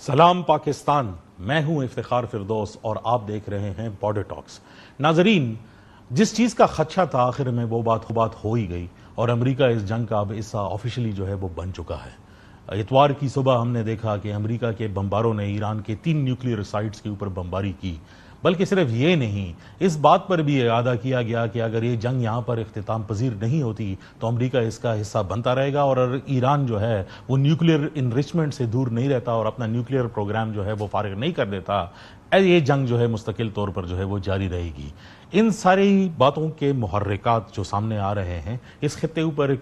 सलाम पाकिस्तान, मैं हूं इफ्तिखार फिरदौस और आप देख रहे हैं बॉर्डर टॉक्स। नाजरीन, जिस चीज़ का खदशा था आखिर में वो बात हो ही गई और अमेरिका इस जंग का अब हिस्सा ऑफिशियली जो है वो बन चुका है। इतवार की सुबह हमने देखा कि अमेरिका के बमबारों ने ईरान के 3 न्यूक्लियर साइट्स के ऊपर बमबारी की। बल्कि सिर्फ ये नहीं, इस बात पर भी इरादा किया गया कि अगर ये जंग यहाँ पर इख्तिताम पजीर नहीं होती तो अमेरिका इसका हिस्सा बनता रहेगा और अगर ईरान जो है वो न्यूक्लियर इनरिचमेंट से दूर नहीं रहता और अपना न्यूक्लियर प्रोग्राम जो है वो फारिग नहीं कर देता, ये जंग जो है मुस्तकिल तौर पर जो है वो जारी रहेगी। इन सारी बातों के मुहर्रिकात जो सामने आ रहे हैं, इस खित्ते ऊपर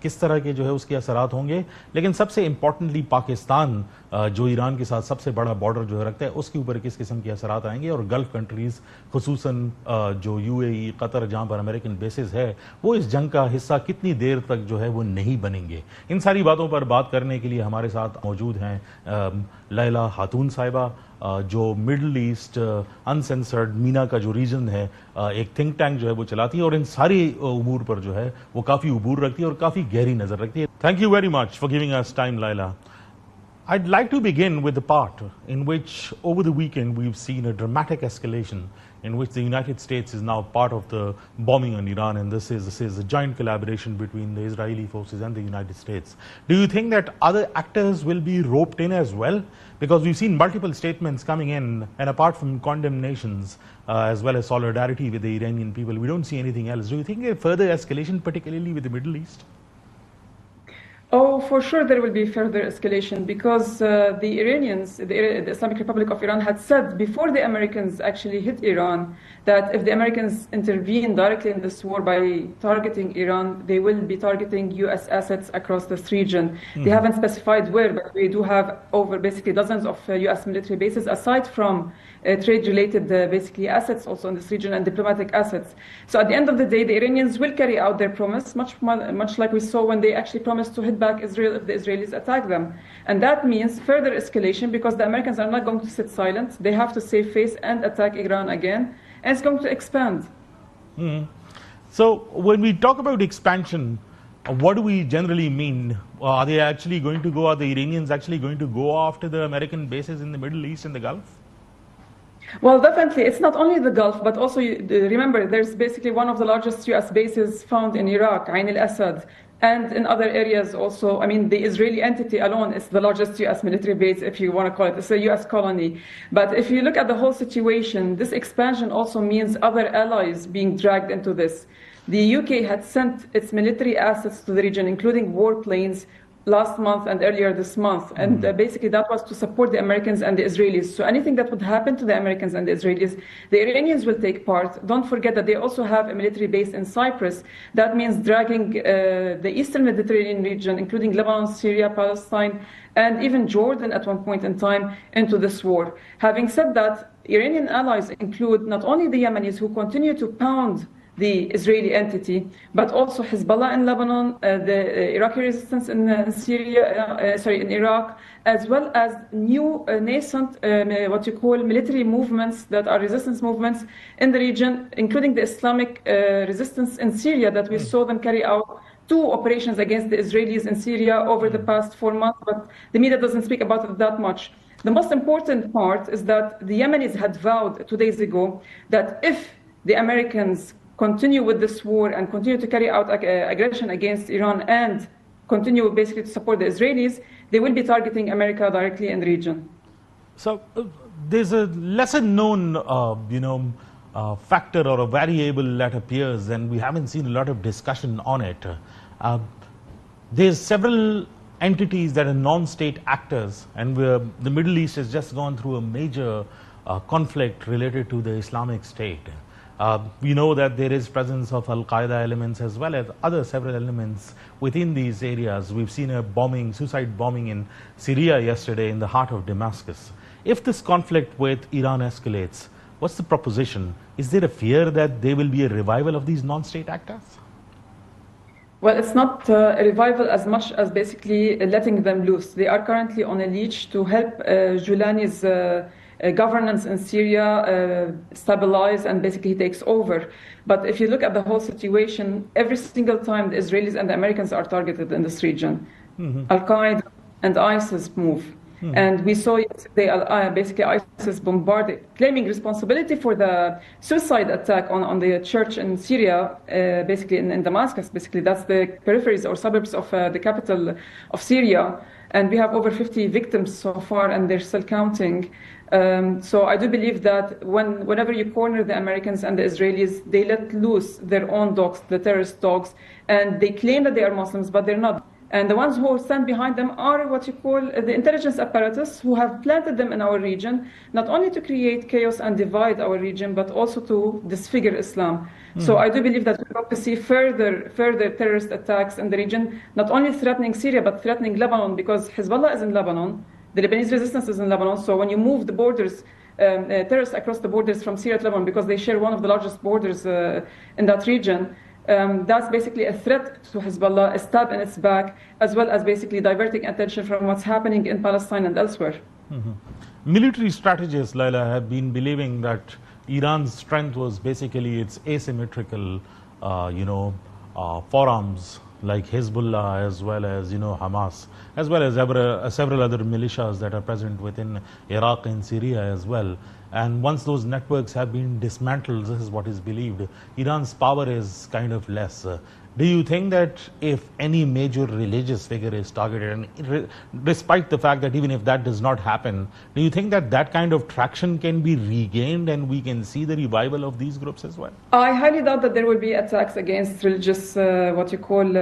किस तरह के जो है उसके असरात होंगे, लेकिन सबसे इंपॉर्टेंटली पाकिस्तान जो ईरान के साथ सबसे बड़ा बॉर्डर जो है रखता है उसके ऊपर किस किस्म के असरात आएंगे और गल्फ कंट्रीज खुसूसन जो यूएई, कतर जहां पर अमेरिकन बेसिस है वो इस जंग का हिस्सा कितनी देर तक जो है वो नहीं बनेंगे। इन सारी बातों पर बात करने के लिए हमारे साथ मौजूद हैं लैला खातून साहिबा, जो मिडल ईस्ट अनसेंसर्ड मीना का जो रीजन है एक थिंक टैंक जो है वो चलाती है और इन सारी उमूर पर जो है वो काफी उबूर रखती है और काफी गहरी नजर रखती है। Thank you very much for giving us time, Laila. I'd like to begin with the part in which over the weekend we've seen a dramatic escalation in which the United States is now part of the bombing on Iran, and this is a joint collaboration between the Israeli forces and the United States. Do you think that other actors will be roped in as well? Because we've seen multiple statements coming in, and apart from condemnations as well as solidarity with the Iranian people, we don't see anything else. Do you think a further escalation, particularly with the Middle East? Oh, for sure there will be further escalation because the Iranians, the Islamic Republic of Iran, had said before the Americans actually hit Iran that if the Americans intervene directly in this war by targeting Iran, they will be targeting U.S. assets across this region. Mm-hmm. They haven't specified where, but we do have over basically dozens of U.S. military bases aside from trade-related basically assets also in this region and diplomatic assets. So at the end of the day, the Iranians will carry out their promise, much like we saw when they actually promised to hit back Israel if the Israelis attack them. And that means further escalation because the Americans are not going to sit silent. They have to save face and attack Iran again, and it's going to expand. Mm. So when we talk about expansion, what do we generally mean? Are they actually going to go, are the Iranians actually going to go after the American bases in the Middle East and the Gulf? Well, definitely. It's not only the Gulf, but also, remember, there's basically one of the largest U.S. bases found in Iraq, Ain al-Assad, and in other areas also. I mean, the Israeli entity alone is the largest U.S. military base, if you want to call it. It's a U.S. colony. But if you look at the whole situation, this expansion also means other allies being dragged into this. The UK had sent its military assets to the region, including warplanes, last month and earlier this month. And basically that was to support the Americans and the Israelis. So anything that would happen to the Americans and the Israelis, the Iranians will take part. Don't forget that they also have a military base in Cyprus. That means dragging the Eastern Mediterranean region, including Lebanon, Syria, Palestine, and even Jordan at one point in time into this war. Having said that, Iranian allies include not only the Yemenis who continue to pound the Israeli entity, but also Hezbollah in Lebanon, the Iraqi resistance in Syria, in Iraq, as well as new nascent, what you call military movements that are resistance movements in the region, including the Islamic resistance in Syria that we saw them carry out 2 operations against the Israelis in Syria over the past 4 months, but the media doesn't speak about it that much. The most important part is that the Yemenis had vowed 2 days ago that if the Americans continue with this war and continue to carry out aggression against Iran and continue basically to support the Israelis, they will be targeting America directly in the region. So there's a lesser known, factor or a variable that appears, and we haven't seen a lot of discussion on it. There's several entities that are non-state actors, and the Middle East has just gone through a major conflict related to the Islamic State. We know that there is presence of Al-Qaeda elements as well as other several elements within these areas. We've seen a suicide bombing in Syria yesterday in the heart of Damascus. If this conflict with Iran escalates, what's the proposition? Is there a fear that there will be a revival of these non-state actors? Well, it's not a revival as much as basically letting them loose. They are currently on a leash to help Julani's governance in Syria stabilize and basically takes over. But if you look at the whole situation, every single time the Israelis and the Americans are targeted in this region, Al-Qaeda and ISIS move. And we saw yesterday basically ISIS bombarded, claiming responsibility for the suicide attack on the church in Syria, basically in Damascus. Basically, that's the peripheries or suburbs of the capital of Syria. And we have over 50 victims so far, and they're still counting. So I do believe that whenever you corner the Americans and the Israelis, they let loose their own dogs, the terrorist dogs, and they claim that they are Muslims, but they're not. And the ones who stand behind them are what you call the intelligence apparatus, who have planted them in our region, not only to create chaos and divide our region, but also to disfigure Islam. So I do believe that we're going to see further terrorist attacks in the region, not only threatening Syria, but threatening Lebanon, because Hezbollah is in Lebanon, the Lebanese resistance is in Lebanon. So when you move the borders, terrorists across the borders from Syria to Lebanon, because they share one of the largest borders in that region, that's basically a threat to Hezbollah, a stab in its back, as well as basically diverting attention from what's happening in Palestine and elsewhere. Military strategists, Laila, have been believing that Iran's strength was basically its asymmetrical, forearms like Hezbollah, as well as Hamas, as well as several other militias that are present within Iraq and Syria as well. And once those networks have been dismantled, this is what is believed, Iran's power is kind of less. Do you think that if any major religious figure is targeted, and despite the fact that even if that does not happen, do you think that that kind of traction can be regained and we can see the revival of these groups as well? I highly doubt that there will be attacks against religious, what you call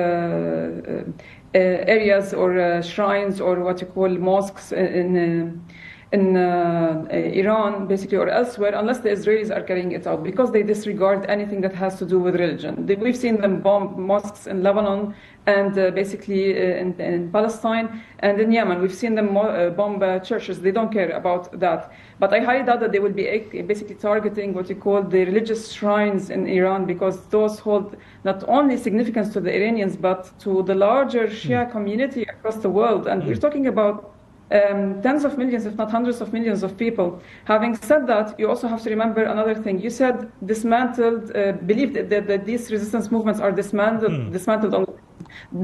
areas or shrines or what you call mosques in Iran, basically, or elsewhere, unless the Israelis are carrying it out, because they disregard anything that has to do with religion. We've seen them bomb mosques in Lebanon and basically in Palestine and in Yemen. We've seen them bomb churches. They don't care about that. But I highly doubt that they will be basically targeting what you call the religious shrines in Iran, because those hold not only significance to the Iranians, but to the larger Shia community across the world. And we're talking about tens of millions, if not hundreds of millions of people. Having said that, you also have to remember another thing. You said dismantled, believed that these resistance movements are dismantled.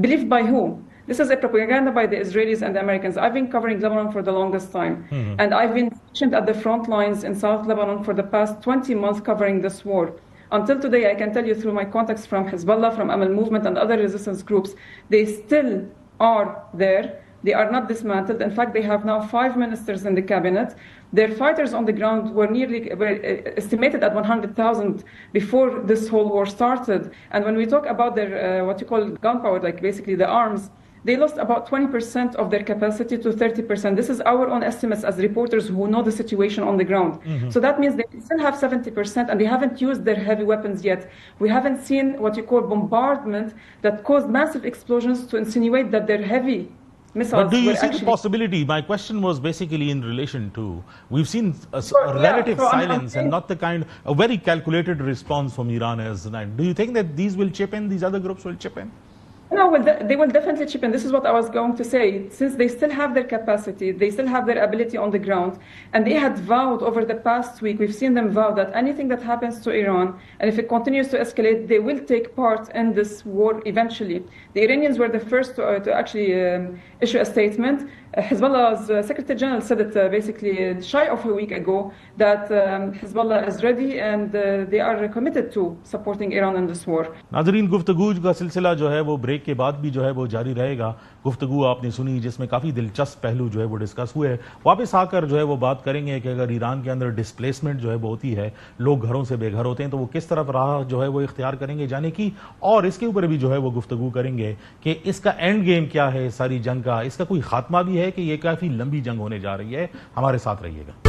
Believed by who? This is a propaganda by the Israelis and the Americans. I've been covering Lebanon for the longest time. And I've been stationed at the front lines in South Lebanon for the past 20 months covering this war. Until today, I can tell you through my contacts from Hezbollah, from Amal Movement and other resistance groups, they still are there. They are not dismantled. In fact, they have now 5 ministers in the cabinet. Their fighters on the ground were estimated at 100,000 before this whole war started. And when we talk about their what you call gunpowder, like basically the arms, they lost about 20% of their capacity to 30%. This is our own estimates as reporters who know the situation on the ground. So that means they still have 70%, and they haven't used their heavy weapons yet. We haven't seen what you call bombardment that caused massive explosions to insinuate that their heavy missiles. But do you see the possibility? My question was basically in relation to, we've seen a relative silence and not a very calculated response from Iran as tonight. Do you think that these will chip in, these other groups will chip in? No, well, they will definitely chip in. This is what I was going to say. Since they still have their capacity, they still have their ability on the ground, and they had vowed over the past week, we've seen them vow that anything that happens to Iran, and if it continues to escalate, they will take part in this war eventually. The Iranians were the first to actually issue a statement. Hezbollah's Secretary General said it basically shy of a week ago that Hezbollah is ready and they are committed to supporting Iran in this war. नाज़रीन, गुफ्तगू का सिलसिला जो है वो break के बाद भी जो है वो जारी रहेगा. गुफ्तगू आपने सुनी जिसमें काफ़ी दिलचस्प पहलू जो है वो डिस्कस हुए. वापस आकर जो है वो बात करेंगे कि अगर ईरान के अंदर डिस्प्लेसमेंट जो है वो होती है, लोग घरों से बेघर होते हैं, तो वो किस तरफ राह जो है वो इख्तियार करेंगे जाने की, और इसके ऊपर भी जो है वो गुफ्तगू करेंगे कि इसका एंड गेम क्या है सारी जंग का, इसका कोई खात्मा भी है कि ये काफ़ी लंबी जंग होने जा रही है. हमारे साथ रहिएगा.